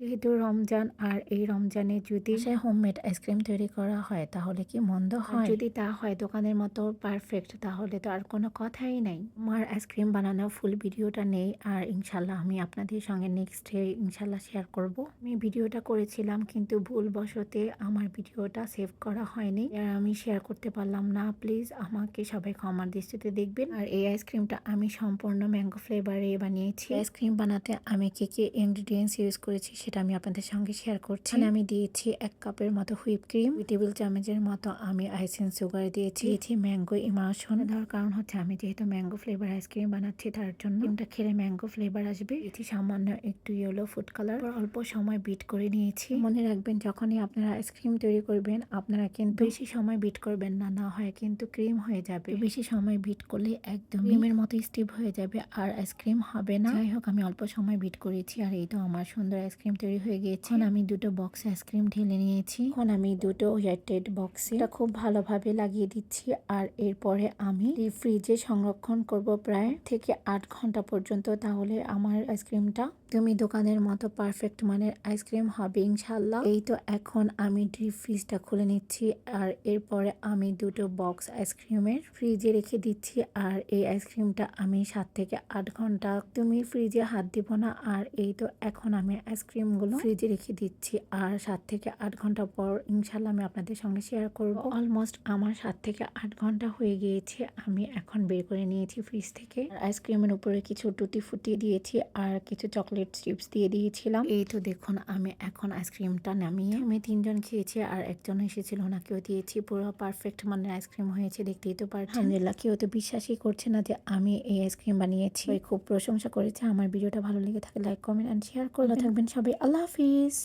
যেহেতু রমজান আর এই রমজানে যদি বাসায় হোমমেড আইসক্রিম তৈরি করা হয় তাহলে কি মন্দ হয়? যদি তা হয় দোকানের মতো পারফেক্ট তাহলে তো আর কোনো কথাই নাই। আমার আইসক্রিম বানানো ফুল ভিডিওটা নেই আর ইনশাল্লাহ আমি আপনাদের সঙ্গে নেক্সট ডে ইনশাল্লাহ শেয়ার করব। আমি ভিডিওটা করেছিলাম কিন্তু ভুলবশতে আমার ভিডিওটা সেভ করা হয়নি আর আমি শেয়ার করতে পারলাম না। প্লিজ আমাকে সবাই ক্ষমার দৃষ্টিতে দেখবেন। আর এই আইসক্রিমটা আমি সম্পূর্ণ ম্যাঙ্গো ফ্লেভারে বানিয়েছি। আইসক্রিম বানাতে আমি কি ইনগ্রিডিয়েন্টস ইউজ করেছি সেটা আমি আপনাদের সঙ্গে শেয়ার করছি। আমি দিয়েছি 1 কাপের মতো হুইপ ক্রিম, 2 টেবিল চামচের মতো আমি আইসেন্স সুগার দিয়েছি ম্যাঙ্গো ইমালশন। দেওয়ার কারণ হচ্ছে আমি যেহেতু ম্যাঙ্গো ফ্লেভার আইসক্রিম বানাচ্ছি তার জন্য ক্রিমটা খেলে ম্যাঙ্গো ফ্লেভার আসবে। দিয়েছি সামান্য একটু ইয়েলো ফুড কালার। অল্প সময় বিট করে নিয়েছি। মনে রাখবেন যখনই আপনারা আইসক্রিম তৈরি করবেন আপনারা কিন্তু বেশি সময় বিট করবেন না, না হয় কিন্তু ক্রিম হয়ে যাবে। বেশি সময় বিট করলে একদম ক্রিমের মতো স্টিভ হয়ে যাবে আর আইসক্রিম হবে না। যাই হোক আমি অল্প সময় বিট করেছি আর এই তো আমার সুন্দর আইসক্রিম তৈরি হয়ে গিয়েছে। এখন আমি দুটো বক্সে আইসক্রিম ঢেলে নিয়েছি। এখন আমি দুটো এয়ারটাইট বক্সে এটা খুব ভালোভাবে লাগিয়ে দিচ্ছি আর এরপরে আমি ফ্রিজে সংরক্ষণ করব প্রায় থেকে 8 ঘন্টা পর্যন্ত। তাহলে আমার আইসক্রিমটা তুমি দোকানের মতো পারফেক্ট মানের আইসক্রিম হবে ইনশাল্লাহ। এই তো এখন আমি ডিপ ফ্রিজটা খুলে নিচ্ছি আর এরপরে আমি দুটো বক্স আইসক্রিমের ফ্রিজে রেখে দিচ্ছি আর এই আইসক্রিমটা আমি 7 থেকে 8 ঘন্টা তুমি ফ্রিজে হাত দিব না। আর এই তো এখন আমি আইসক্রিমগুলো ফ্রিজে রেখে দিচ্ছি আর 7 থেকে 8 ঘন্টা পর ইনশাল্লাহ আমি আপনাদের সঙ্গে শেয়ার করব। অলমোস্ট আমার 7 থেকে 8 ঘন্টা হয়ে গিয়েছে। আমি এখন বের করে নিয়েছি ফ্রিজ থেকে। আইসক্রিমের উপরে কিছু টুটি ফুটি দিয়েছি আর কিছু চকলেট চিপস দিয়ে দিয়েছিলাম। এই তো দেখুন আমি এখন আইসক্রিমটা নামিয়ে আমি 3 জন খেয়েছি আর একজন এসেছিল ওনাকেও দিয়েছি। পুরো পারফেক্ট মানের আইসক্রিম হয়েছে, দেখতেই তো পারছেন। আলহামদুলিল্লাহ, কেউ তো বিশ্বাসই করছে না যে আমি এই আইসক্রিম বানিয়েছি। খুব প্রশংসা করেছে। আমার ভিডিওটা ভালো লেগে থাকে লাইক কমেন্ট এন্ড শেয়ার করে থাকবেন সবাই। আল্লাহ হাফিজ।